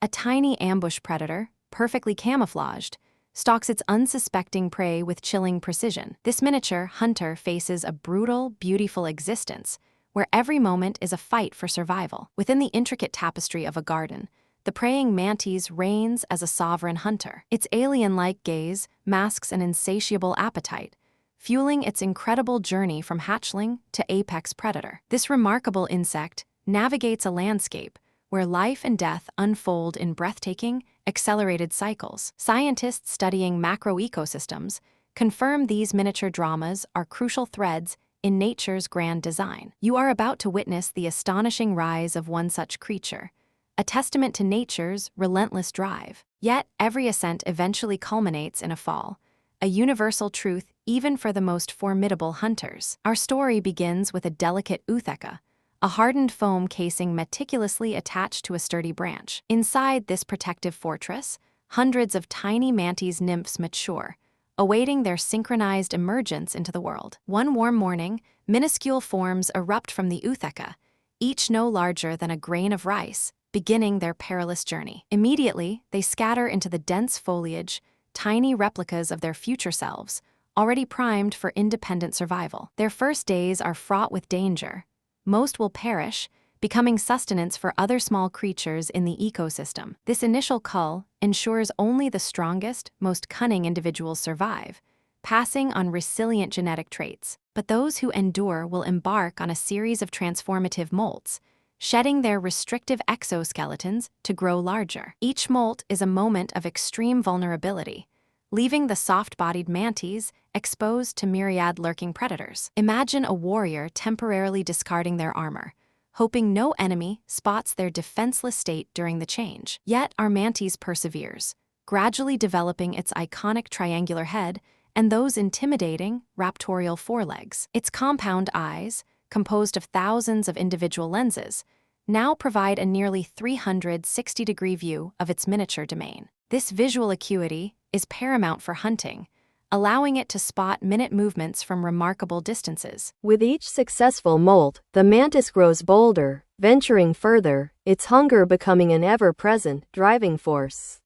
A tiny ambush predator, perfectly camouflaged, stalks its unsuspecting prey with chilling precision. This miniature hunter faces a brutal, beautiful existence, where every moment is a fight for survival. Within the intricate tapestry of a garden, the praying mantis reigns as a sovereign hunter. Its alien-like gaze masks an insatiable appetite, fueling its incredible journey from hatchling to apex predator. This remarkable insect navigates a landscape where life and death unfold in breathtaking, accelerated cycles. Scientists studying macroecosystems confirm these miniature dramas are crucial threads in nature's grand design. You are about to witness the astonishing rise of one such creature, a testament to nature's relentless drive. Yet, every ascent eventually culminates in a fall, a universal truth even for the most formidable hunters. Our story begins with a delicate ootheca, a hardened foam casing meticulously attached to a sturdy branch. Inside this protective fortress, hundreds of tiny mantis nymphs mature, awaiting their synchronized emergence into the world. One warm morning, minuscule forms erupt from the ootheca, each no larger than a grain of rice, beginning their perilous journey. Immediately, they scatter into the dense foliage, tiny replicas of their future selves, already primed for independent survival. Their first days are fraught with danger. Most will perish, becoming sustenance for other small creatures in the ecosystem. This initial cull ensures only the strongest, most cunning individuals survive, passing on resilient genetic traits. But those who endure will embark on a series of transformative molts, shedding their restrictive exoskeletons to grow larger. Each molt is a moment of extreme vulnerability, leaving the soft-bodied mantis exposed to myriad lurking predators. Imagine a warrior temporarily discarding their armor, hoping no enemy spots their defenseless state during the change. Yet our mantis perseveres, gradually developing its iconic triangular head and those intimidating raptorial forelegs. Its compound eyes, composed of thousands of individual lenses, now provide a nearly 360-degree view of its miniature domain. This visual acuity is paramount for hunting, allowing it to spot minute movements from remarkable distances. With each successful molt, the mantis grows bolder, venturing further, its hunger becoming an ever-present driving force.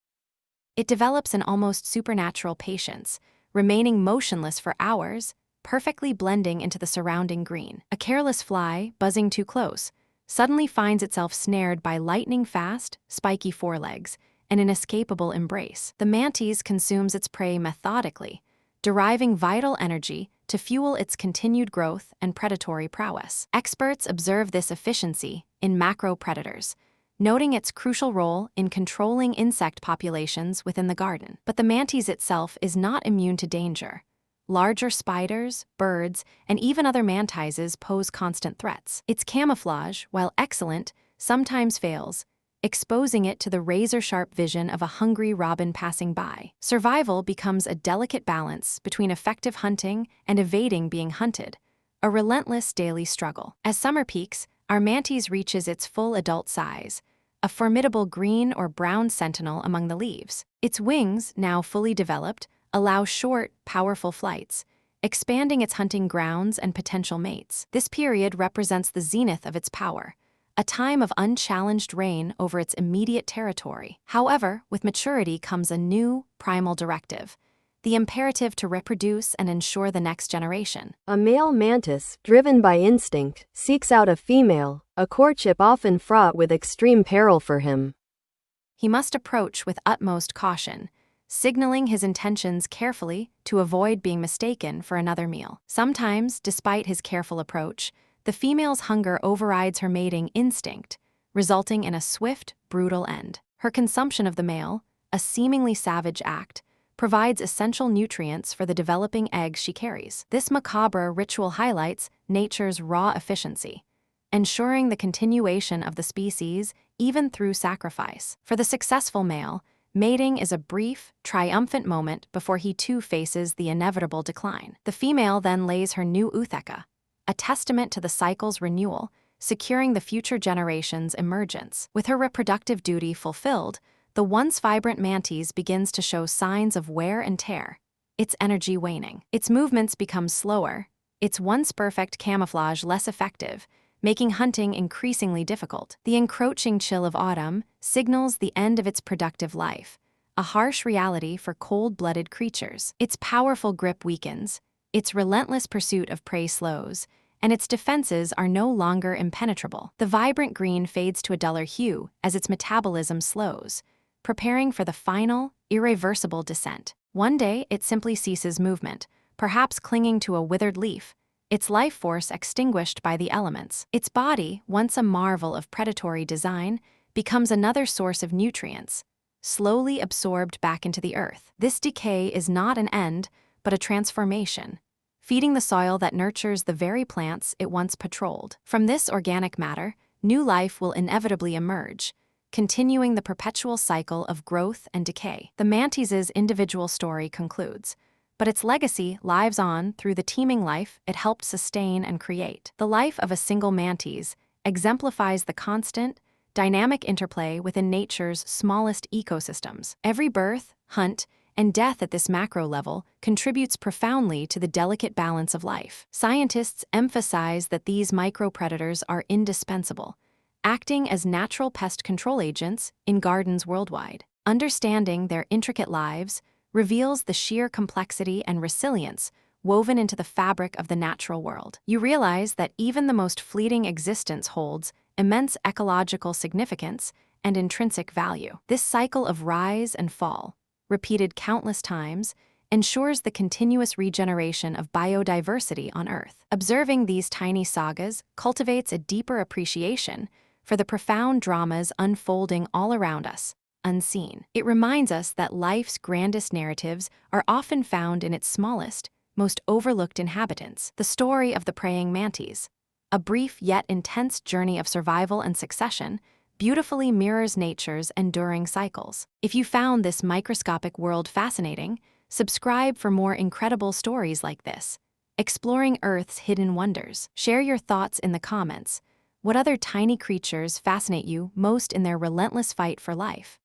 It develops an almost supernatural patience, remaining motionless for hours, perfectly blending into the surrounding green. A careless fly, buzzing too close, suddenly finds itself snared by lightning-fast, spiky forelegs, and an inescapable embrace. The mantis consumes its prey methodically, deriving vital energy to fuel its continued growth and predatory prowess. Experts observe this efficiency in macro-predators, noting its crucial role in controlling insect populations within the garden. But the mantis itself is not immune to danger. Larger spiders, birds, and even other mantises pose constant threats. Its camouflage, while excellent, sometimes fails, exposing it to the razor-sharp vision of a hungry robin passing by. Survival becomes a delicate balance between effective hunting and evading being hunted, a relentless daily struggle. As summer peaks, our mantis reaches its full adult size, a formidable green or brown sentinel among the leaves. Its wings, now fully developed, allow short, powerful flights, expanding its hunting grounds and potential mates. This period represents the zenith of its power, a time of unchallenged reign over its immediate territory. However, with maturity comes a new, primal directive, the imperative to reproduce and ensure the next generation. A male mantis, driven by instinct, seeks out a female, a courtship often fraught with extreme peril for him. He must approach with utmost caution, signaling his intentions carefully to avoid being mistaken for another meal. Sometimes, despite his careful approach, the female's hunger overrides her mating instinct, resulting in a swift, brutal end. Her consumption of the male, a seemingly savage act, provides essential nutrients for the developing eggs she carries. This macabre ritual highlights nature's raw efficiency, ensuring the continuation of the species even through sacrifice. For the successful male, mating is a brief, triumphant moment before he too faces the inevitable decline. The female then lays her new ootheca, a testament to the cycle's renewal, securing the future generation's emergence. With her reproductive duty fulfilled, the once vibrant mantis begins to show signs of wear and tear, its energy waning. Its movements become slower, its once perfect camouflage less effective, making hunting increasingly difficult. The encroaching chill of autumn signals the end of its productive life, a harsh reality for cold-blooded creatures. Its powerful grip weakens, its relentless pursuit of prey slows, and its defenses are no longer impenetrable. The vibrant green fades to a duller hue as its metabolism slows, preparing for the final, irreversible descent. One day, it simply ceases movement, perhaps clinging to a withered leaf, its life force extinguished by the elements. Its body, once a marvel of predatory design, becomes another source of nutrients, slowly absorbed back into the earth. This decay is not an end, but a transformation, feeding the soil that nurtures the very plants it once patrolled. From this organic matter, new life will inevitably emerge, continuing the perpetual cycle of growth and decay. The mantis's individual story concludes, but its legacy lives on through the teeming life it helped sustain and create. The life of a single mantis exemplifies the constant, dynamic interplay within nature's smallest ecosystems. Every birth, hunt, and death at this macro level contributes profoundly to the delicate balance of life. Scientists emphasize that these micropredators are indispensable, acting as natural pest control agents in gardens worldwide. Understanding their intricate lives reveals the sheer complexity and resilience woven into the fabric of the natural world. You realize that even the most fleeting existence holds immense ecological significance and intrinsic value. This cycle of rise and fall, repeated countless times, ensures the continuous regeneration of biodiversity on Earth. Observing these tiny sagas cultivates a deeper appreciation for the profound dramas unfolding all around us, unseen. It reminds us that life's grandest narratives are often found in its smallest, most overlooked inhabitants. The story of the praying mantis, a brief yet intense journey of survival and succession, beautifully mirrors nature's enduring cycles. If you found this microscopic world fascinating, subscribe for more incredible stories like this, exploring Earth's hidden wonders. Share your thoughts in the comments. What other tiny creatures fascinate you most in their relentless fight for life?